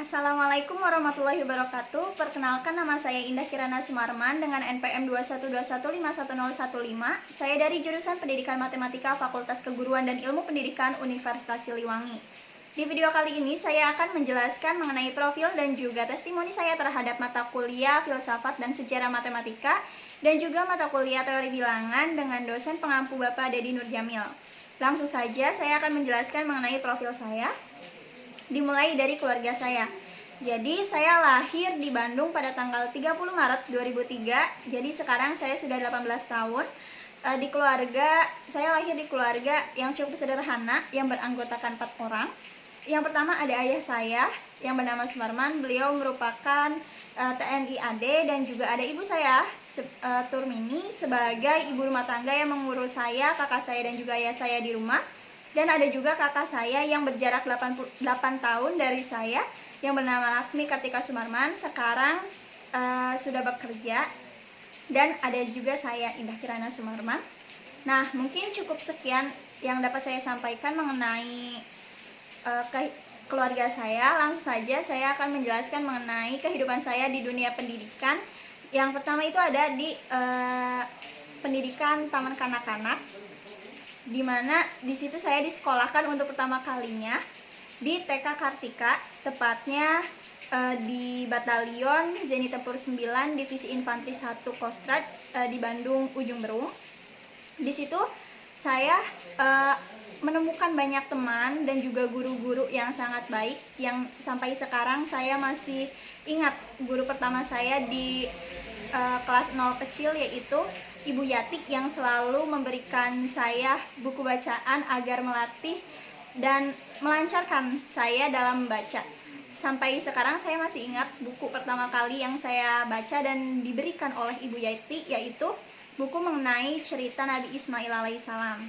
Assalamualaikum warahmatullahi wabarakatuh. Perkenalkan, nama saya Indah Kirana Sumarman dengan NPM 212151015. Saya dari jurusan Pendidikan Matematika Fakultas Keguruan dan Ilmu Pendidikan Universitas Siliwangi. Di video kali ini saya akan menjelaskan mengenai profil dan juga testimoni saya terhadap mata kuliah Filsafat dan Sejarah Matematika dan juga mata kuliah Teori Bilangan dengan dosen pengampu Bapak Dedi Nurjamil. Langsung saja saya akan menjelaskan mengenai profil saya. Dimulai dari keluarga saya. Jadi saya lahir di Bandung pada tanggal 30 Maret 2003. Jadi sekarang saya sudah 18 tahun. Saya lahir di keluarga yang cukup sederhana yang beranggotakan 4 orang. Yang pertama ada ayah saya yang bernama Sumarman. Beliau merupakan TNI AD, dan juga ada ibu saya Turmini sebagai ibu rumah tangga yang mengurus saya, kakak saya dan juga ayah saya di rumah. Dan ada juga kakak saya yang berjarak 8 tahun dari saya yang bernama Laksmi Kartika Sumarman, sekarang sudah bekerja. Dan ada juga saya, Indah Kirana Sumarman. Nah, mungkin cukup sekian yang dapat saya sampaikan mengenai keluarga saya. Langsung saja saya akan menjelaskan mengenai kehidupan saya di dunia pendidikan. Yang pertama itu ada di pendidikan taman kanak-kanak, di mana di situ saya disekolahkan untuk pertama kalinya di TK Kartika, tepatnya di Batalion Zeni Tempur 9 Divisi Infanteri 1 Kostrad di Bandung Ujung Berung. Di situ saya menemukan banyak teman dan juga guru-guru yang sangat baik, yang sampai sekarang saya masih ingat guru pertama saya di kelas 0 kecil, yaitu Ibu Yati, yang selalu memberikan saya buku bacaan agar melatih dan melancarkan saya dalam membaca. Sampai sekarang saya masih ingat buku pertama kali yang saya baca dan diberikan oleh Ibu Yati, yaitu buku mengenai cerita Nabi Ismail alaihissalam.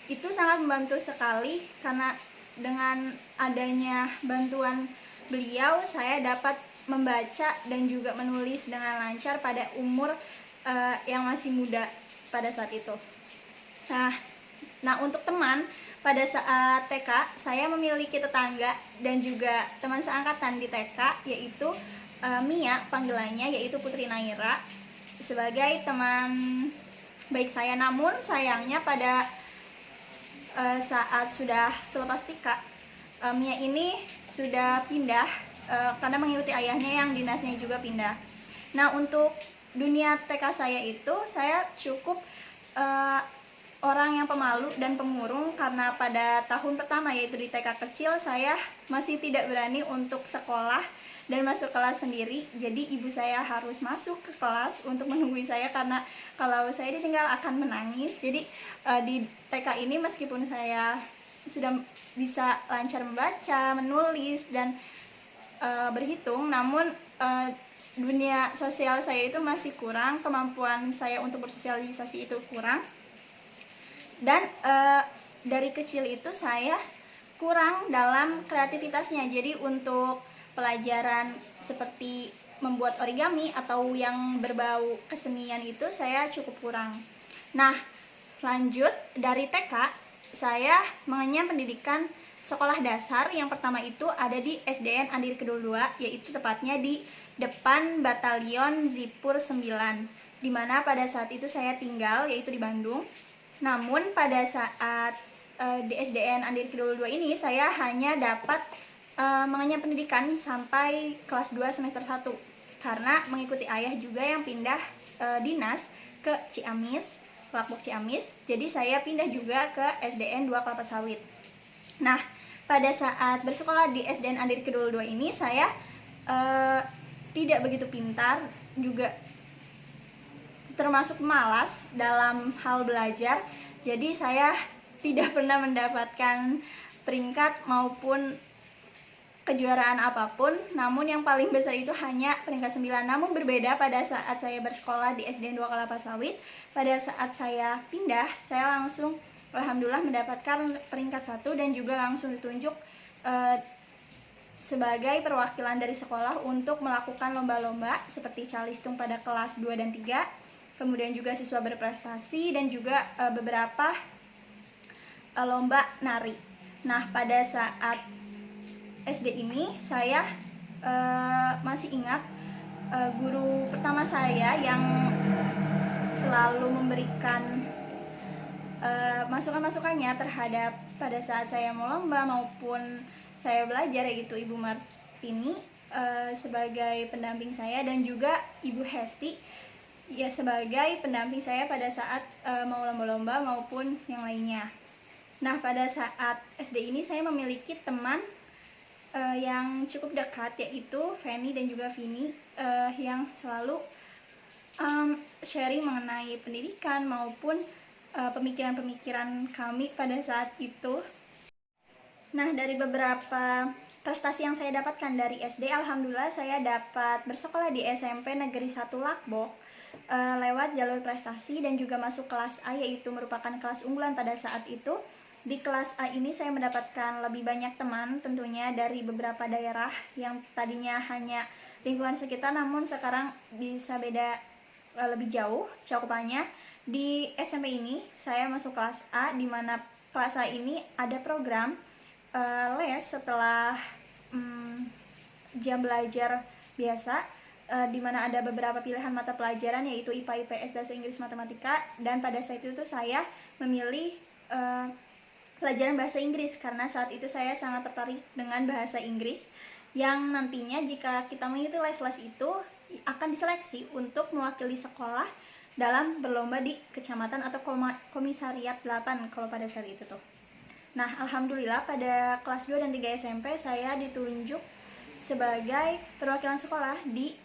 Itu sangat membantu sekali karena dengan adanya bantuan beliau saya dapat membaca dan juga menulis dengan lancar pada umur yang masih muda pada saat itu. Nah, untuk teman pada saat TK, saya memiliki tetangga dan juga teman seangkatan di TK, yaitu Mia panggilannya, yaitu Putri Naira, sebagai teman baik saya. Namun sayangnya pada saat sudah selepas TK, Mia ini sudah pindah karena mengikuti ayahnya yang dinasnya juga pindah. Nah, untuk dunia TK saya itu, saya cukup orang yang pemalu dan pemurung, karena pada tahun pertama, yaitu di TK kecil, saya masih tidak berani untuk sekolah dan masuk kelas sendiri. Jadi ibu saya harus masuk ke kelas untuk menunggu saya, karena kalau saya ditinggal akan menangis. Jadi di TK ini meskipun saya sudah bisa lancar membaca, menulis, dan berhitung, namun dunia sosial saya itu masih kurang, kemampuan saya untuk bersosialisasi itu kurang. Dan dari kecil itu saya kurang dalam kreativitasnya. Jadi untuk pelajaran seperti membuat origami atau yang berbau kesenian itu saya cukup kurang. Nah, lanjut dari TK, saya mengenyam pendidikan sekolah dasar. Yang pertama itu ada di SDN Andiri Kedul 2, yaitu tepatnya di depan Batalion Zipur 9, di mana pada saat itu saya tinggal, yaitu di Bandung. Namun pada saat di SDN Andiri Kedul 2 ini saya hanya dapat mengenyam pendidikan sampai kelas 2 semester 1, karena mengikuti ayah juga yang pindah dinas ke Ciamis, Pelakbok Ciamis. Jadi saya pindah juga ke SDN 2 Kelapa Sawit. Nah, pada saat bersekolah di SDN Andiri Kedul 2 ini saya tidak begitu pintar, juga termasuk malas dalam hal belajar. Jadi saya tidak pernah mendapatkan peringkat maupun kejuaraan apapun. Namun yang paling besar itu hanya peringkat 9. Namun berbeda pada saat saya bersekolah di SDN 2 Kelapa Sawit. Pada saat saya pindah, saya langsung alhamdulillah mendapatkan peringkat 1 dan juga langsung ditunjuk sebagai perwakilan dari sekolah untuk melakukan lomba-lomba seperti calistung pada kelas 2 dan 3, kemudian juga siswa berprestasi, dan juga beberapa lomba nari. Nah, pada saat SD ini saya masih ingat guru pertama saya yang selalu memberikan masukan-masukannya terhadap pada saat saya mau lomba maupun saya belajar, yaitu Ibu Martini sebagai pendamping saya, dan juga Ibu Hesti ya sebagai pendamping saya pada saat mau lomba-lomba maupun yang lainnya. Nah, pada saat SD ini saya memiliki teman yang cukup dekat, yaitu Feni dan juga Vini, yang selalu sharing mengenai pendidikan maupun pemikiran-pemikiran kami pada saat itu. Nah, dari beberapa prestasi yang saya dapatkan dari SD, alhamdulillah saya dapat bersekolah di SMP Negeri 1 Lakbok lewat jalur prestasi dan juga masuk kelas A, yaitu merupakan kelas unggulan pada saat itu. Di kelas A ini saya mendapatkan lebih banyak teman tentunya dari beberapa daerah yang tadinya hanya lingkungan sekitar, namun sekarang bisa beda lebih jauh cakupannya. Di SMP ini saya masuk kelas A, di mana kelas A ini ada program les setelah jam belajar biasa, di mana ada beberapa pilihan mata pelajaran, yaitu IPA, IPS, Bahasa Inggris, Matematika. Dan pada saat itu saya memilih pelajaran Bahasa Inggris karena saat itu saya sangat tertarik dengan Bahasa Inggris, yang nantinya jika kita mengikuti les-les itu akan diseleksi untuk mewakili sekolah dalam berlomba di kecamatan atau komisariat 8 kalau pada saat itu tuh. Nah, alhamdulillah pada kelas 2 dan 3 SMP saya ditunjuk sebagai perwakilan sekolah di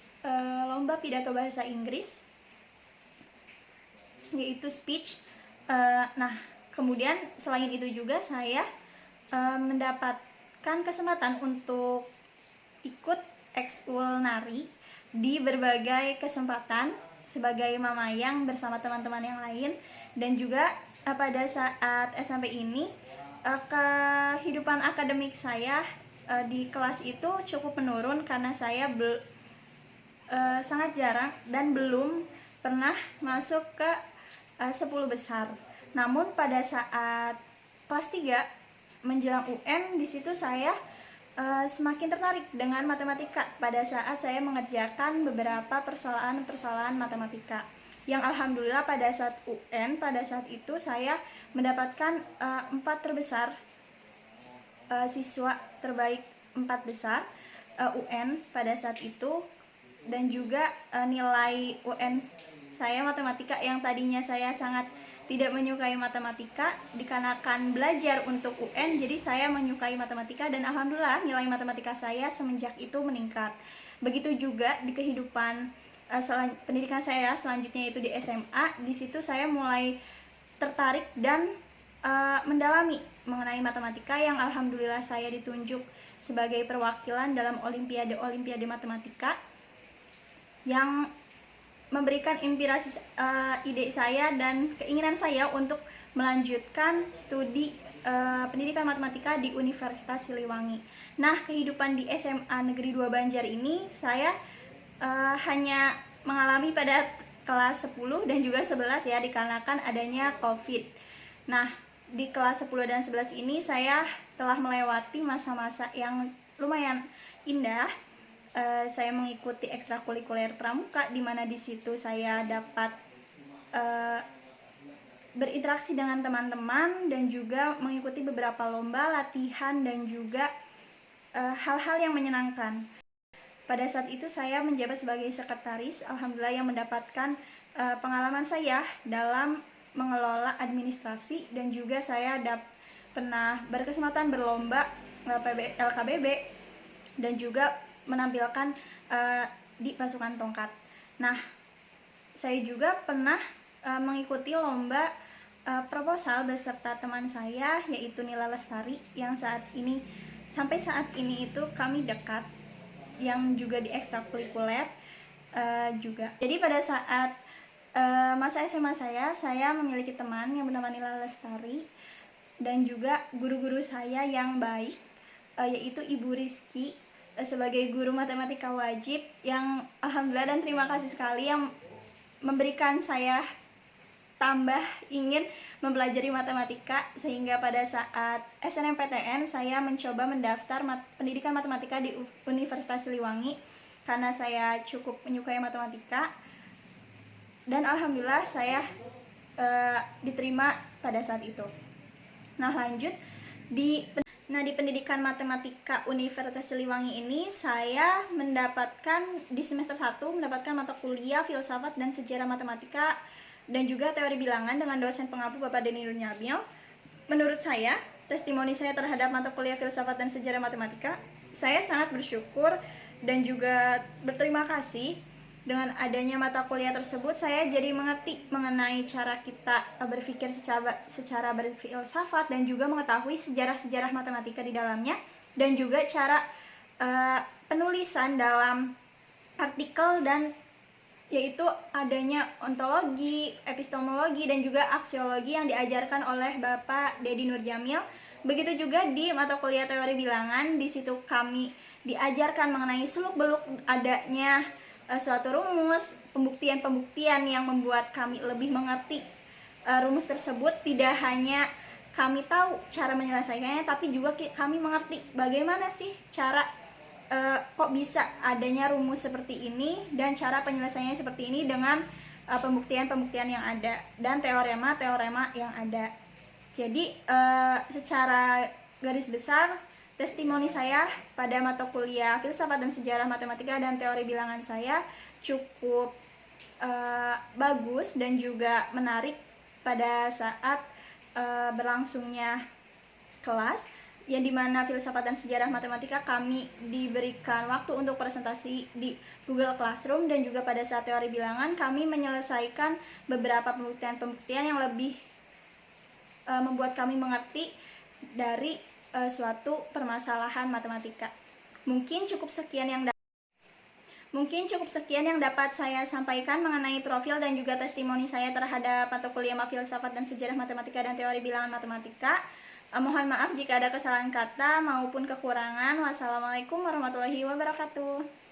lomba pidato bahasa Inggris, yaitu speech. Nah, kemudian selain itu juga saya mendapatkan kesempatan untuk ikut ekskul nari di berbagai kesempatan sebagai mamayang bersama teman-teman yang lain. Dan juga pada saat SMP ini kehidupan akademik saya di kelas itu cukup menurun karena saya sangat jarang dan belum pernah masuk ke 10 besar. Namun pada saat kelas 3 menjelang UN, di situ saya semakin tertarik dengan matematika pada saat saya mengerjakan beberapa persoalan matematika, yang alhamdulillah pada saat UN pada saat itu saya mendapatkan 4 terbesar, siswa terbaik 4 besar UN pada saat itu. Dan juga nilai UN saya matematika, yang tadinya saya sangat tidak menyukai matematika, dikarenakan belajar untuk UN jadi saya menyukai matematika, dan alhamdulillah nilai matematika saya semenjak itu meningkat. Begitu juga di kehidupan pendidikan saya selanjutnya, yaitu di SMA. Di situ saya mulai tertarik dan mendalami mengenai matematika, yang alhamdulillah saya ditunjuk sebagai perwakilan dalam olimpiade matematika, yang memberikan inspirasi ide saya dan keinginan saya untuk melanjutkan studi pendidikan matematika di Universitas Siliwangi. Nah, kehidupan di SMA Negeri 2 Banjar ini saya hanya mengalami pada kelas 10 dan juga 11 ya, dikarenakan adanya COVID. Nah, di kelas 10 dan 11 ini saya telah melewati masa-masa yang lumayan indah. Saya mengikuti ekstrakurikuler pramuka, di mana di situ saya dapat berinteraksi dengan teman-teman dan juga mengikuti beberapa lomba, latihan, dan juga hal-hal yang menyenangkan. Pada saat itu saya menjabat sebagai sekretaris, alhamdulillah, yang mendapatkan pengalaman saya dalam mengelola administrasi, dan juga saya pernah berkesempatan berlomba LKBB dan juga menampilkan di pasukan tongkat. Nah, saya juga pernah mengikuti lomba proposal beserta teman saya, yaitu Nila Lestari, yang sampai saat ini itu kami dekat, yang juga di ekstrakurikuler juga. Jadi pada saat masa SMA saya memiliki teman yang bernama Nila Lestari, dan juga guru-guru saya yang baik, yaitu Ibu Rizky sebagai guru matematika wajib, yang alhamdulillah dan terima kasih sekali yang memberikan saya tambah ingin mempelajari matematika, sehingga pada saat SNMPTN saya mencoba mendaftar pendidikan matematika di Universitas Siliwangi karena saya cukup menyukai matematika, dan alhamdulillah saya diterima pada saat itu. Nah, lanjut di pendidikan matematika Universitas Siliwangi ini saya mendapatkan di semester 1 mendapatkan mata kuliah filsafat dan sejarah matematika dan juga teori bilangan dengan dosen pengampu Bapak Denny Nurjamil. Menurut saya, testimoni saya terhadap mata kuliah filsafat dan sejarah matematika, saya sangat bersyukur dan juga berterima kasih. Dengan adanya mata kuliah tersebut, saya jadi mengerti mengenai cara kita berpikir secara berfilsafat dan juga mengetahui sejarah-sejarah matematika di dalamnya, dan juga cara penulisan dalam artikel, dan yaitu adanya ontologi, epistemologi, dan juga aksiologi yang diajarkan oleh Bapak Denny Nurjamil. Begitu juga di mata kuliah teori bilangan, di situ kami diajarkan mengenai seluk-beluk adanya suatu rumus, pembuktian-pembuktian yang membuat kami lebih mengerti rumus tersebut. Tidak hanya kami tahu cara menyelesaikannya, tapi juga kami mengerti bagaimana sih cara kok bisa adanya rumus seperti ini dan cara penyelesaiannya seperti ini dengan pembuktian-pembuktian yang ada dan teorema-teorema yang ada. Jadi secara garis besar, testimoni saya pada mata kuliah filsafat dan sejarah matematika dan teori bilangan saya cukup bagus dan juga menarik pada saat berlangsungnya kelas, yang dimana filsafat dan sejarah matematika kami diberikan waktu untuk presentasi di Google Classroom, dan juga pada saat teori bilangan kami menyelesaikan beberapa pembuktian-pembuktian yang lebih membuat kami mengerti dari suatu permasalahan matematika. Mungkin cukup sekian yang dapat saya sampaikan mengenai profil dan juga testimoni saya terhadap mata kuliah filsafat dan sejarah matematika dan teori bilangan matematika. Mohon maaf jika ada kesalahan kata maupun kekurangan. Wassalamualaikum warahmatullahi wabarakatuh.